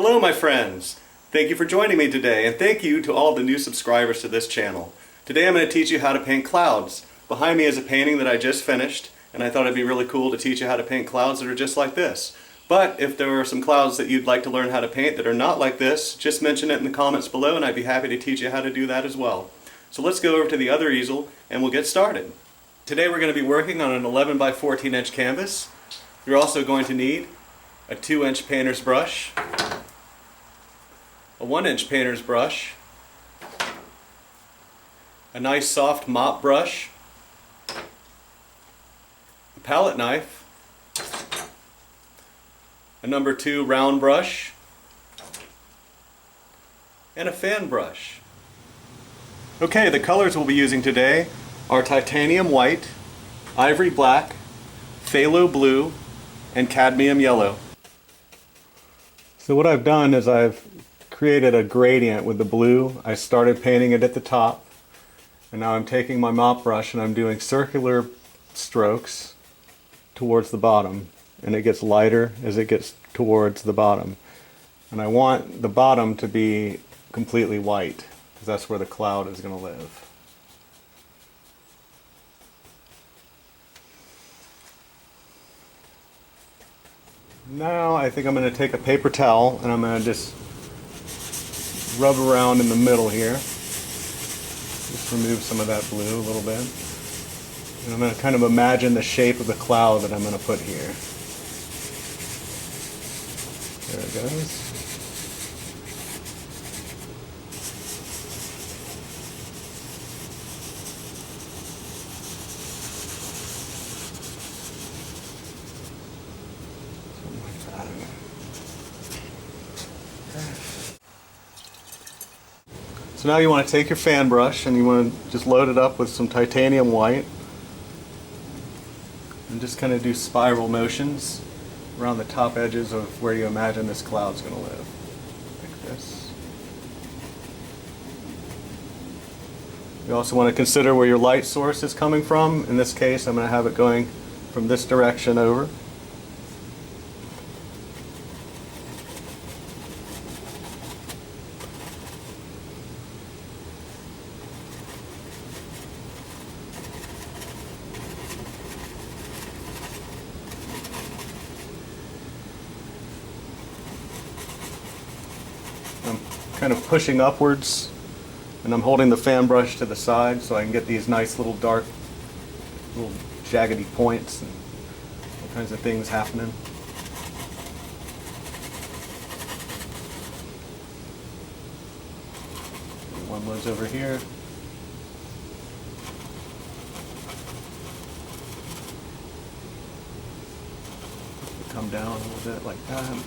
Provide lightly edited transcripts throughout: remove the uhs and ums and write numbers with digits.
Hello my friends! Thank you for joining me today, and thank you to all the new subscribers to this channel. Today I'm going to teach you how to paint clouds. Behind me is a painting that I just finished, and I thought it'd be really cool to teach you how to paint clouds that are just like this. But if there are some clouds that you'd like to learn how to paint that are not like this, just mention it in the comments below and I'd be happy to teach you how to do that as well. So let's go over to the other easel and we'll get started. Today we're going to be working on an 11 by 14 inch canvas. You're also going to need a 2-inch painter's brush, a 1-inch painter's brush, a nice soft mop brush, a palette knife, a number 2 round brush, and a fan brush. Okay, the colors we'll be using today are titanium white, ivory black, phthalo blue, and cadmium yellow. So what I've done is I've created a gradient with the blue. I started painting it at the top, and now I'm taking my mop brush and I'm doing circular strokes towards the bottom, and it gets lighter as it gets towards the bottom. And I want the bottom to be completely white because that's where the cloud is going to live. Now I think I'm going to take a paper towel and I'm going to just rub around in the middle here. Just remove some of that blue a little bit. And I'm going to kind of imagine the shape of the cloud that I'm going to put here. There it goes. So now you want to take your fan brush and you want to just load it up with some titanium white and just kind of do spiral motions around the top edges of where you imagine this cloud's going to live, like this. You also want to consider where your light source is coming from. In this case, I'm going to have it going from this direction over. I'm kind of pushing upwards and I'm holding the fan brush to the side so I can get these nice little dark, little jaggedy points and all kinds of things happening. One was over here. Come down a little bit like that.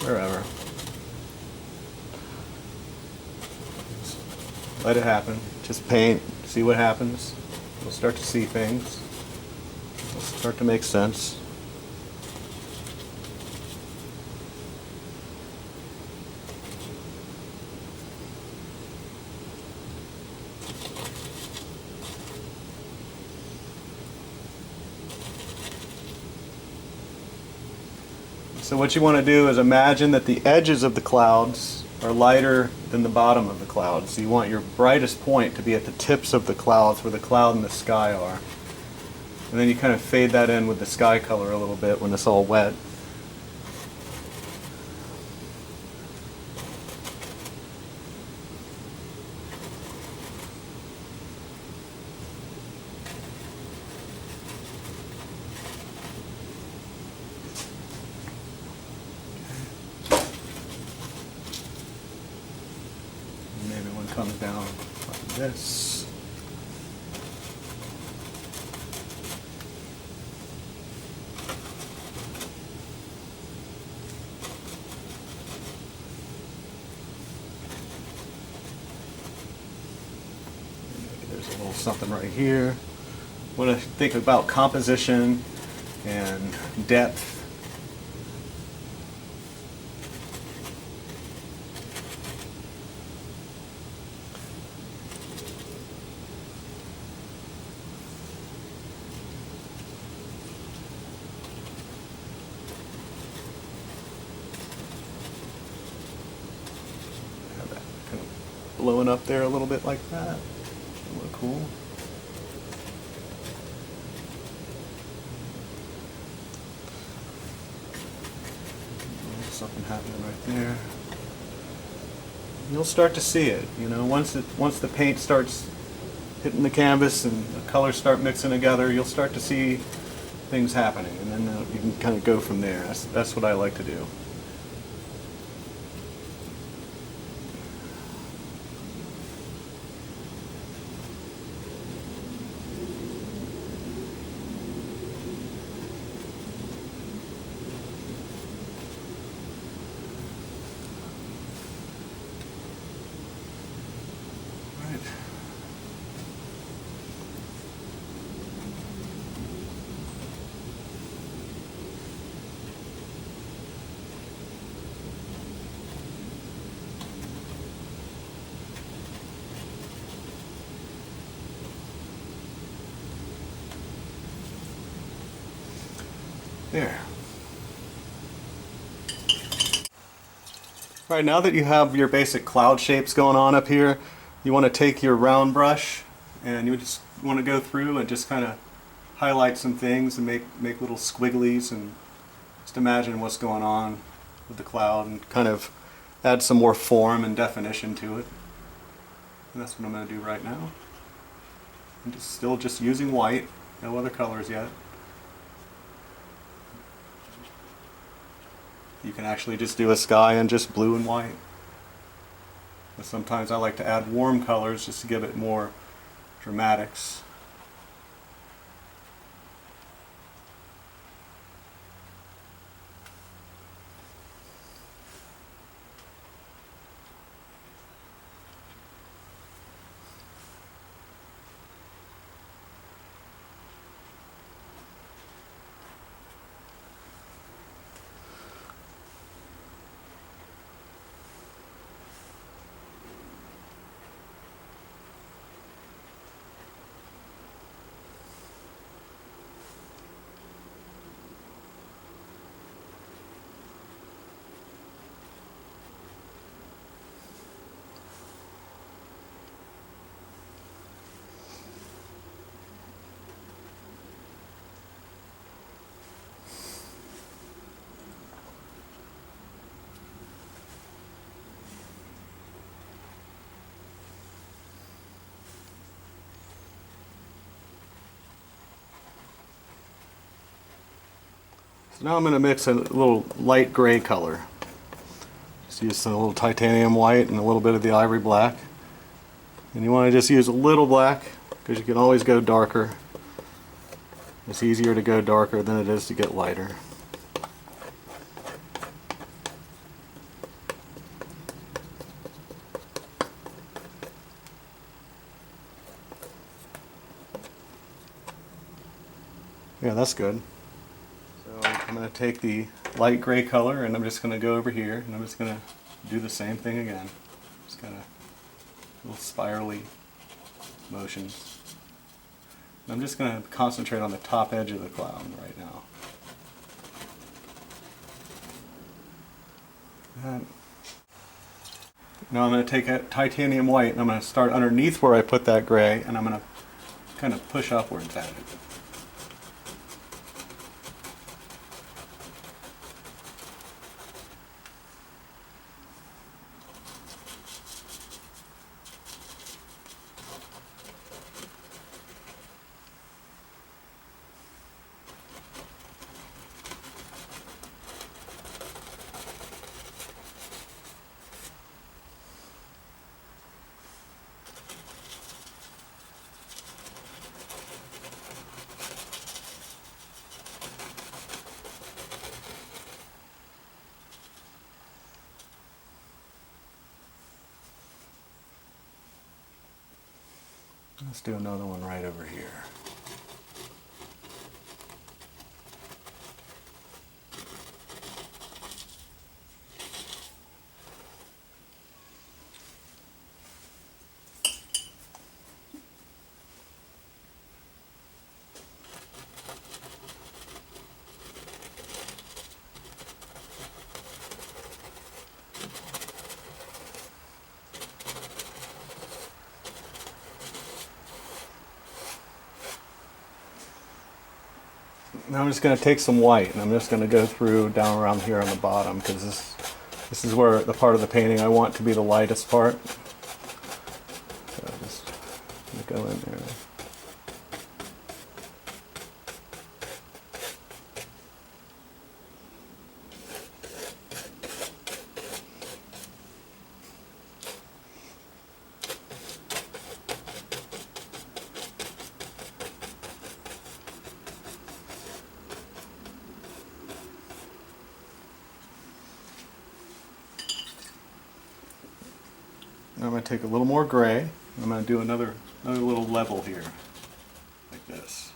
Wherever. Let it happen. Just paint, see what happens. You'll start to see things. It'll start to make sense. So what you want to do is imagine that the edges of the clouds are lighter than the bottom of the clouds. So you want your brightest point to be at the tips of the clouds where the cloud and the sky are. And then you kind of fade that in with the sky color a little bit when it's all wet. Comes down like this. little something right here. Want to think about composition and depth. Have that kind of blowing up there a little bit like that. That'll look cool. Something happening right there. You'll start to see it, you know, once the paint starts hitting the canvas and the colors start mixing together, you'll start to see things happening, and then you can kind of go from there. That's what I like to do. There. All right, now that you have your basic cloud shapes going on up here, you want to take your round brush and you just want to go through and just kind of highlight some things and make little squigglies and just imagine what's going on with the cloud and kind of add some more form and definition to it. And that's what I'm going to do right now. I'm still just using white, no other colors yet. You can actually just do a sky in just blue and white. But sometimes I like to add warm colors just to give it more dramatics. So now I'm going to mix a little light gray color. Just use some little titanium white and a little bit of the ivory black. And you want to just use a little black because you can always go darker. It's easier to go darker than it is to get lighter. Yeah, that's good. So I'm going to take the light gray color and I'm just going to go over here and I'm just going to do the same thing again. Just kind of little spirally motions. And I'm just going to concentrate on the top edge of the cloud right now. And now I'm going to take a titanium white and I'm going to start underneath where I put that gray and I'm going to kind of push upwards at it. Let's do another one right over here. Now I'm just going to take some white and I'm just going to go through down around here on the bottom because this is where the part of the painting I want to be the lightest part. So I'm just going to go in there. Now I'm going to take a little more gray. I'm going to do another little level here, like this.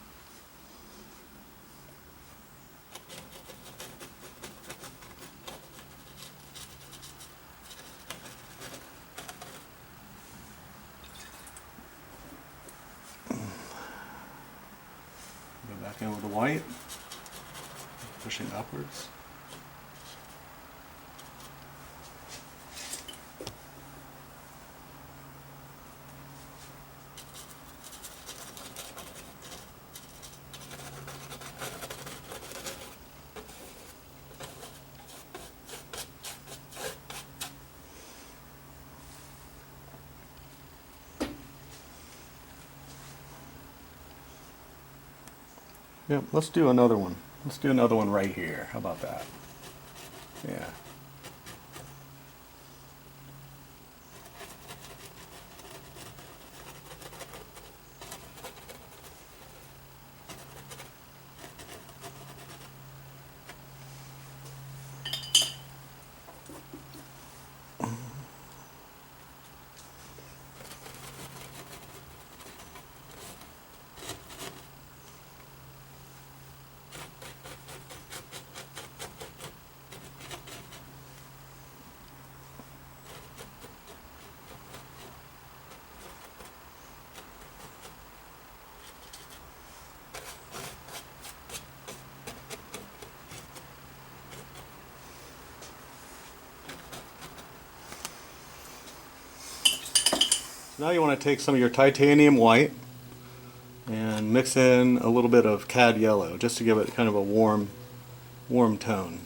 Go back in with the white, pushing upwards. Yep, let's do another one. Let's do another one right here. How about that? Yeah. Now you want to take some of your titanium white and mix in a little bit of cad yellow just to give it kind of a warm tone.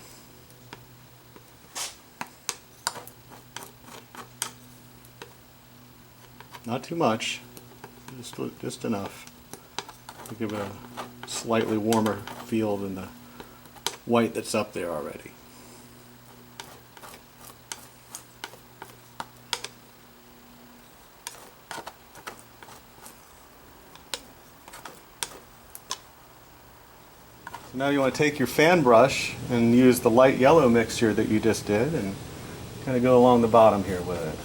Not too much, just enough to give it a slightly warmer feel than the white that's up there already. So now you want to take your fan brush and use the light yellow mixture that you just did and kind of go along the bottom here with it.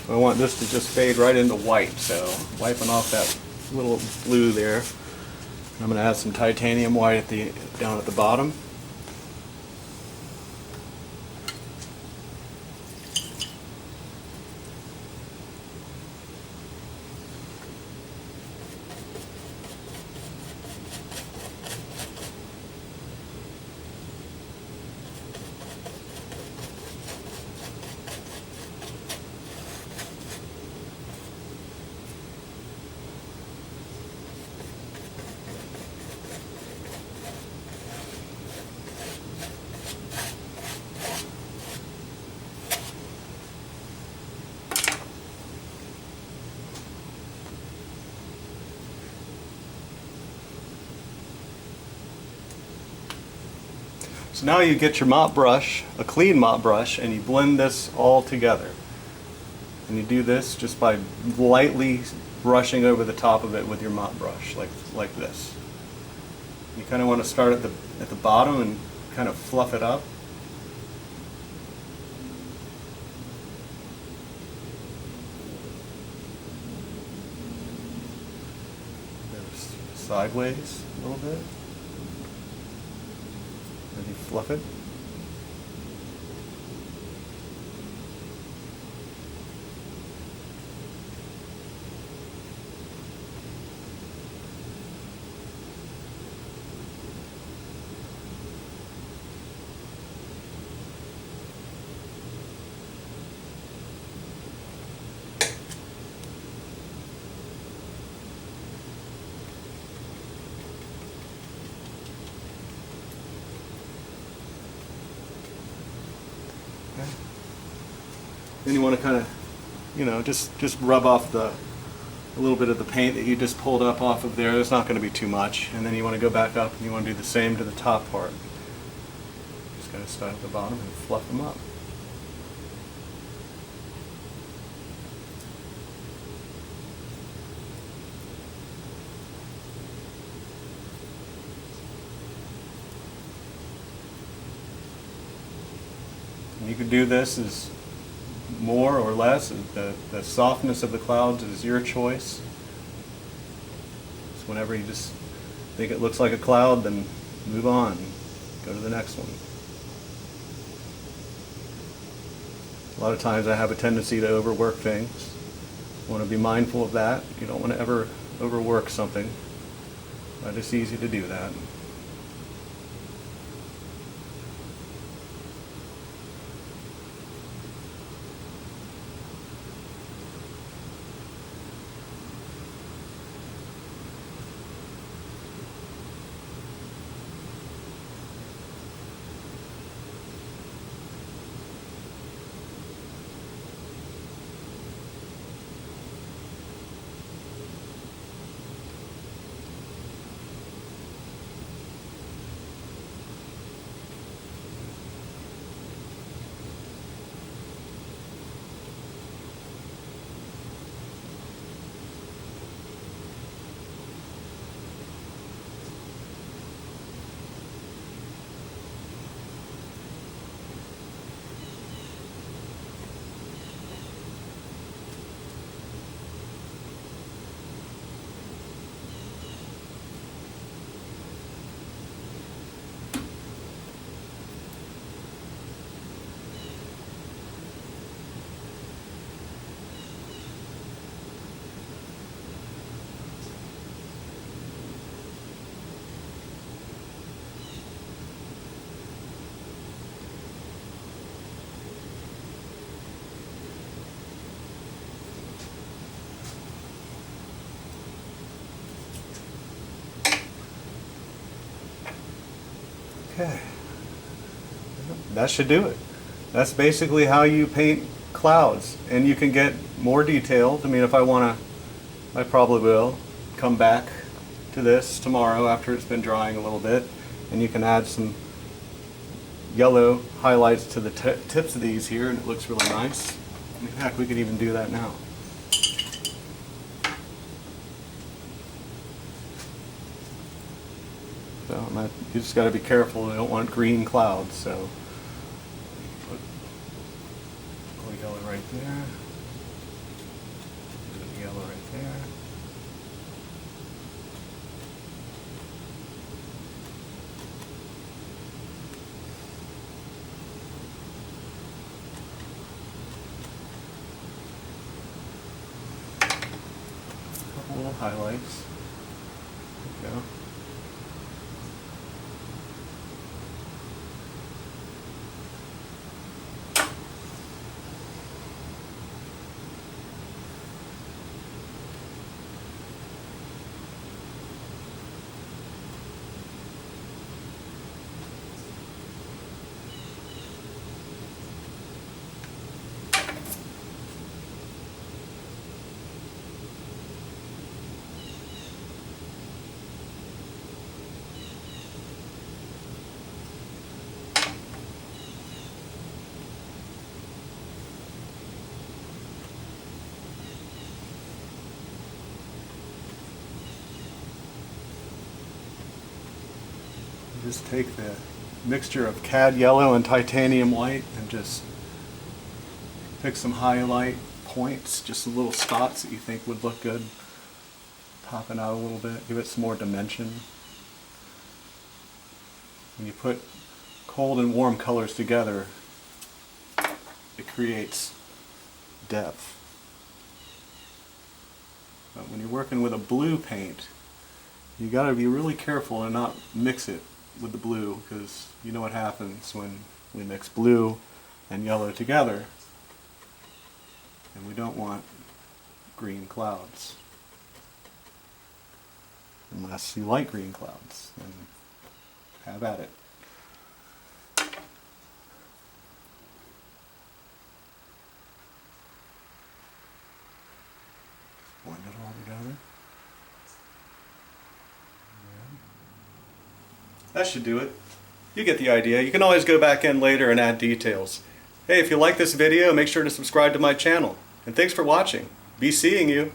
I want this to just fade right into white, so wiping off that little blue there. I'm going to add some titanium white down at the bottom. So now you get your mop brush, a clean mop brush, and you blend this all together. And you do this just by lightly brushing over the top of it with your mop brush, like this. You kind of want to start at the bottom and kind of fluff it up. Sideways a little bit. Then you fluff it. Then you want to kind of, just rub off a little bit of the paint that you just pulled up off of there. There's not going to be too much. And then you want to go back up and you want to do the same to the top part. Just kind of start at the bottom and fluff them up. And you can do this as more or less. The softness of the clouds is your choice. So whenever you just think it looks like a cloud, then move on. Go to the next one. A lot of times I have a tendency to overwork things. I want to be mindful of that. You don't want to ever overwork something. But it's easy to do that. Okay, that should do it. That's basically how you paint clouds, and you can get more detailed. I mean, if I want to, I probably will come back to this tomorrow after it's been drying a little bit, and you can add some yellow highlights to the tips of these here, and it looks really nice. In fact, we could even do that now. So you just got to be careful. You don't want green clouds. So put a little yellow right there. A little yellow right there. A couple little highlights. There we go. Just take the mixture of cad yellow and titanium white and just pick some highlight points, just little spots that you think would look good, popping out a little bit, give it some more dimension. When you put cold and warm colors together, it creates depth. But when you're working with a blue paint, you got to be really careful and not mix it with the blue, because you know what happens when we mix blue and yellow together, and we don't want green clouds. Unless you like green clouds, then have at it. Blend it all together. That should do it. You get the idea. You can always go back in later and add details. Hey, if you like this video, make sure to subscribe to my channel. And thanks for watching. Be seeing you.